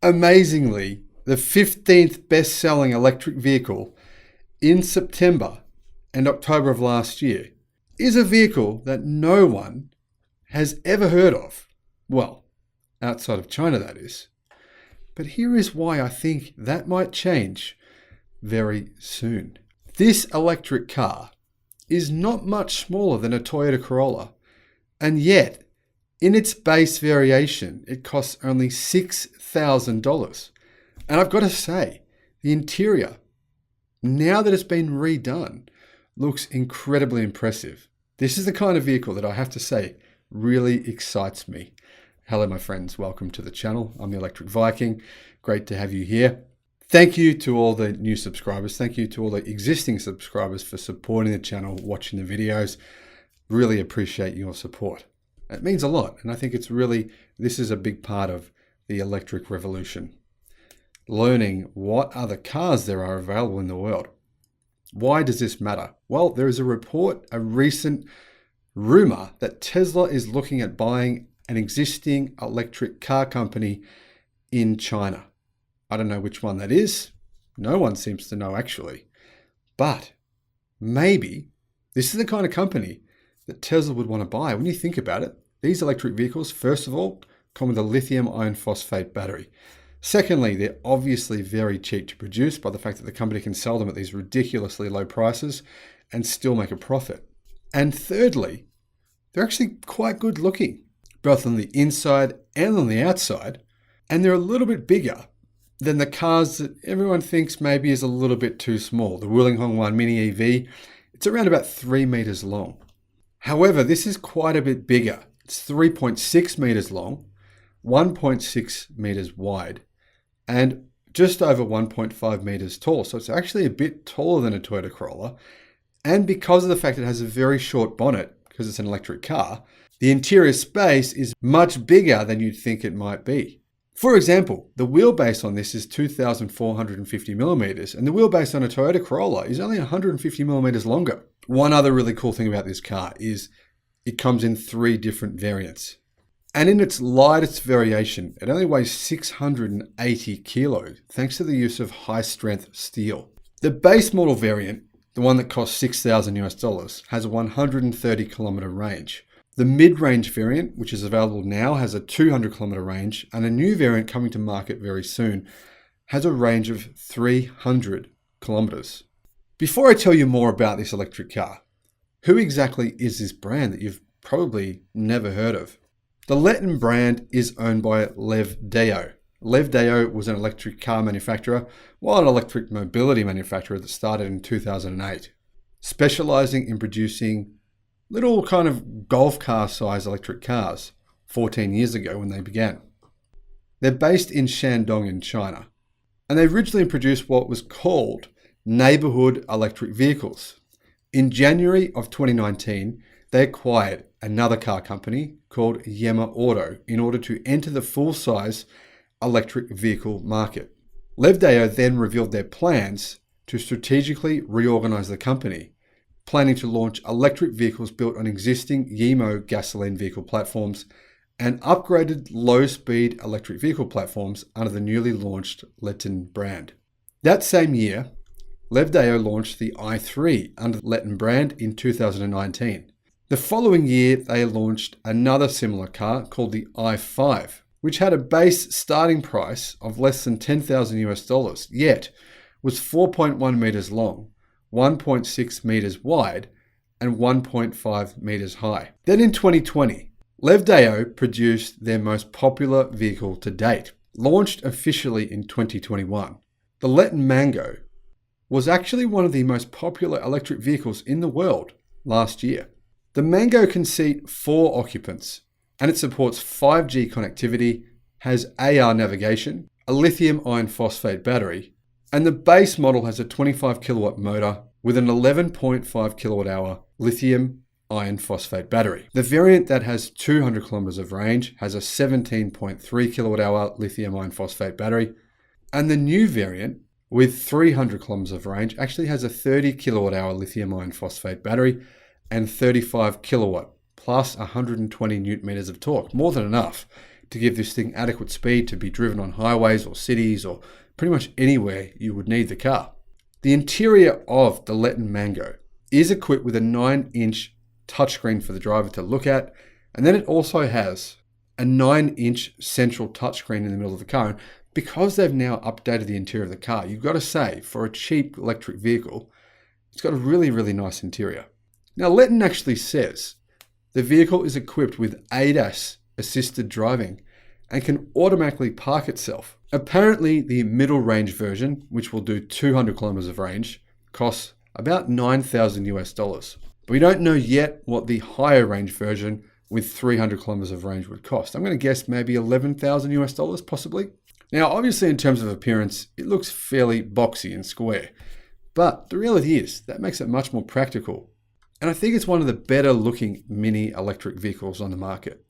Amazingly, the 15th best-selling electric vehicle in September and October of last year is a vehicle that no one has ever heard of. Well, outside of China, that is. But here is why I think that might change very soon. This electric car is not much smaller than a Toyota Corolla, and yet, in its base variation, it costs only $6,000. And I've got to say, the interior, now that it's been redone, looks incredibly impressive. This is the kind of vehicle that I have to say really excites me. Hello, my friends. Welcome to the channel. I'm the Electric Viking. Great to have you here. Thank you to all the new subscribers. Thank you to all the existing subscribers for supporting the channel, watching the videos. Really appreciate your support. It means a lot. And I think this is a big part of the electric revolution. Learning what other cars there are available in the world. Why does this matter? Well, there is a recent rumor that Tesla is looking at buying an existing electric car company in China. I don't know which one that is. No one seems to know actually. But maybe this is the kind of company that Tesla would want to buy. When you think about it, these electric vehicles, first of all, come with a lithium iron phosphate battery. Secondly, they're obviously very cheap to produce by the fact that the company can sell them at these ridiculously low prices and still make a profit. And thirdly, they're actually quite good looking, both on the inside and on the outside. And they're a little bit bigger than the cars that everyone thinks maybe is a little bit too small. The Wuling Mini EV, it's around about 3 meters long. However, this is quite a bit bigger. It's 3.6 meters long, 1.6 meters wide, and just over 1.5 meters tall. So it's actually a bit taller than a Toyota Corolla. And because of the fact it has a very short bonnet, because it's an electric car, the interior space is much bigger than you'd think it might be. For example, the wheelbase on this is 2,450 millimeters, and the wheelbase on a Toyota Corolla is only 150 millimeters longer. One other really cool thing about this car is it comes in 3 different variants. And in its lightest variation, it only weighs 680 kilos, thanks to the use of high-strength steel. The base model variant, the one that costs $6,000 has a 130 kilometer range. The mid-range variant, which is available now, has a 200 kilometer range, and a new variant coming to market very soon has a range of 300 kilometers. Before I tell you more about this electric car, who exactly is this brand that you've probably never heard of? The Letin brand is owned by Lev Diess. Lev Diess was an electric car manufacturer, while an electric mobility manufacturer that started in 2008, specializing in producing little kind of golf car size electric cars 14 years ago when they began. They're based in Shandong in China, and they originally produced what was called neighborhood electric vehicles. In January of 2019, they acquired another car company called Yema Auto in order to enter the full-size electric vehicle market. Lev Diess then revealed their plans to strategically reorganize the company, planning to launch electric vehicles built on existing Yema gasoline vehicle platforms and upgraded low-speed electric vehicle platforms under the newly launched Letin brand. That same year, Lev Diess launched the i3 under the Letin brand in 2019. The following year, they launched another similar car called the i5, which had a base starting price of less than $10,000, yet was 4.1 meters long, 1.6 meters wide, and 1.5 meters high. Then in 2020, Lev Diess produced their most popular vehicle to date, launched officially in 2021. The Letin Mengo was actually one of the most popular electric vehicles in the world last year. The Mengo can seat 4 occupants, and it supports 5G connectivity, has AR navigation, a lithium iron phosphate battery, and the base model has a 25 kilowatt motor with an 11.5 kilowatt hour lithium iron phosphate battery. The variant that has 200 kilometers of range has a 17.3 kilowatt hour lithium iron phosphate battery, and the new variant with 300 kilometers of range actually has a 30 kilowatt hour lithium iron phosphate battery and 35 kilowatt plus 120 newton meters of torque, more than enough to give this thing adequate speed to be driven on highways or cities or pretty much anywhere you would need the car. The interior of the Letin Mengo is equipped with a 9-inch touchscreen for the driver to look at, and then it also has a 9-inch central touchscreen in the middle of the car. And because they've now updated the interior of the car, you've got to say, for a cheap electric vehicle, it's got a really, really nice interior. Now, Letin actually says the vehicle is equipped with ADAS assisted driving and can automatically park itself. Apparently, the middle range version, which will do 200 kilometers of range, costs about $9,000. But we don't know yet what the higher range version with 300 kilometers of range would cost. I'm going to guess maybe $11,000 possibly. Now, obviously in terms of appearance, it looks fairly boxy and square, but the reality is that makes it much more practical. And I think it's one of the better looking mini electric vehicles on the market.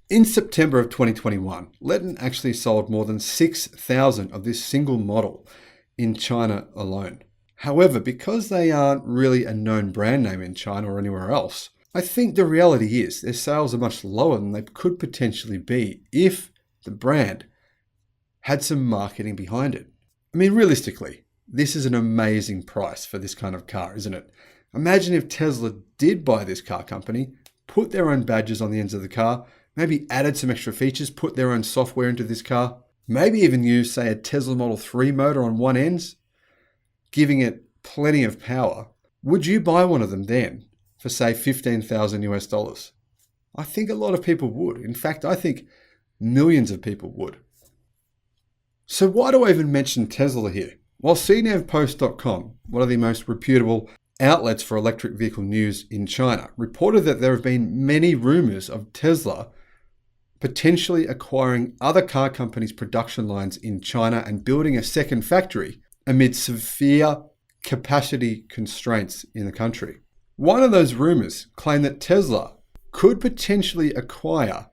In September of 2021, Letin actually sold more than 6,000 of this single model in China alone. However, because they aren't really a known brand name in China or anywhere else, I think the reality is their sales are much lower than they could potentially be if the brand had some marketing behind it. I mean, realistically, this is an amazing price for this kind of car, isn't it? Imagine if Tesla did buy this car company, put their own badges on the ends of the car, maybe added some extra features, put their own software into this car, maybe even use, say, a Tesla Model 3 motor on one end, giving it plenty of power. Would you buy one of them then for, say, $15,000? I think a lot of people would. In fact, I think millions of people would. So why do I even mention Tesla here? Well, CNEVPost.com, one of the most reputable outlets for electric vehicle news in China, reported that there have been many rumors of Tesla potentially acquiring other car companies' production lines in China and building a second factory amid severe capacity constraints in the country. One of those rumors claimed that Tesla could potentially acquire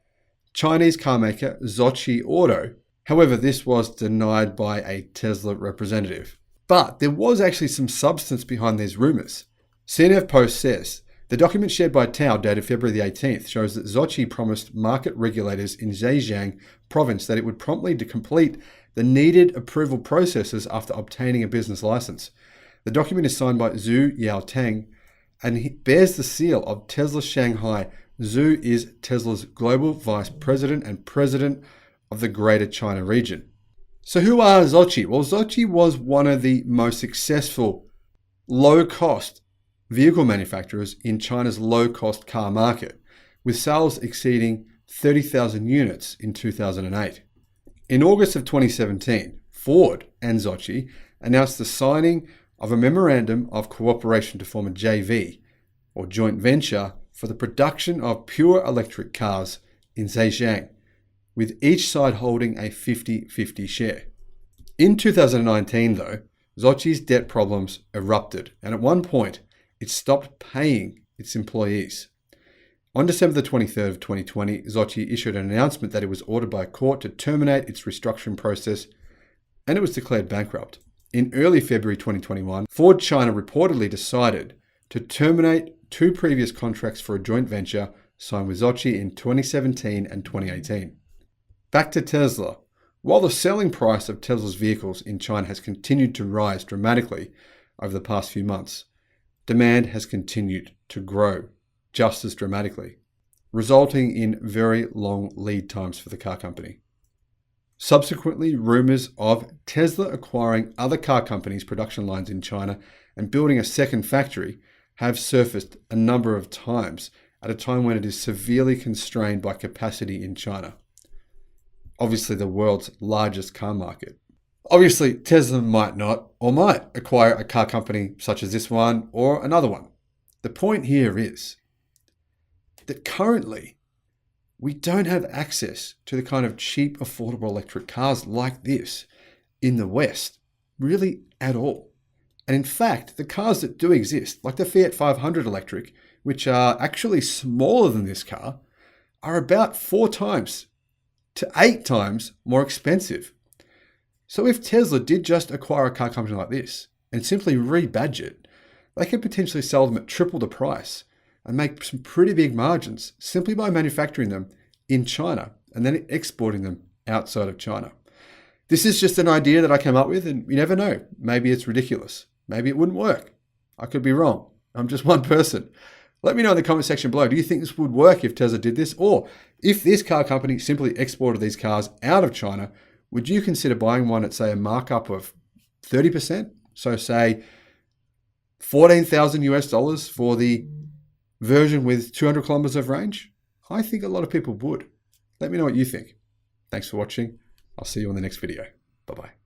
Chinese carmaker Zotchi Auto. However, this was denied by a Tesla representative. But there was actually some substance behind these rumors. CNF Post says, the document shared by Tao dated February the 18th shows that Zotchi promised market regulators in Zhejiang province that it would promptly complete the needed approval processes after obtaining a business license. The document is signed by Zhu Yaoteng and bears the seal of Tesla Shanghai. Zhu is Tesla's global vice president and president of the Greater China region. So who are Zotchi? Well, Zotchi was one of the most successful low-cost vehicle manufacturers in China's low-cost car market, with sales exceeding 30,000 units in 2008. In August of 2017, Ford and Zotchi announced the signing of a memorandum of cooperation to form a JV, or joint venture, for the production of pure electric cars in Zhejiang, with each side holding a 50-50 share. In 2019, though, Zotchi's debt problems erupted, and at one point, it stopped paying its employees. On December the 23rd of 2020, Zotchi issued an announcement that it was ordered by a court to terminate its restructuring process, and it was declared bankrupt. In early February 2021, Ford China reportedly decided to terminate 2 previous contracts for a joint venture signed with Zotchi in 2017 and 2018. Back to Tesla. While the selling price of Tesla's vehicles in China has continued to rise dramatically over the past few months, demand has continued to grow just as dramatically, resulting in very long lead times for the car company. Subsequently, rumors of Tesla acquiring other car companies' production lines in China and building a second factory have surfaced a number of times at a time when it is severely constrained by capacity in China. Obviously the world's largest car market. Obviously, Tesla might not or might acquire a car company such as this one or another one. The point here is that currently we don't have access to the kind of cheap, affordable electric cars like this in the West, really at all. And in fact, the cars that do exist, like the Fiat 500 electric, which are actually smaller than this car, are about 4 times to 8 times more expensive. So if Tesla did just acquire a car company like this and simply rebadge it, they could potentially sell them at triple the price and make some pretty big margins simply by manufacturing them in China and then exporting them outside of China. This is just an idea that I came up with, and you never know. Maybe it's ridiculous. Maybe it wouldn't work. I could be wrong. I'm just one person. Let me know in the comment section below. Do you think this would work if Tesla did this? Or if this car company simply exported these cars out of China, would you consider buying one at, say, a markup of 30%? So say $14,000 for the version with 200 kilometers of range? I think a lot of people would. Let me know what you think. Thanks for watching. I'll see you on the next video. Bye-bye.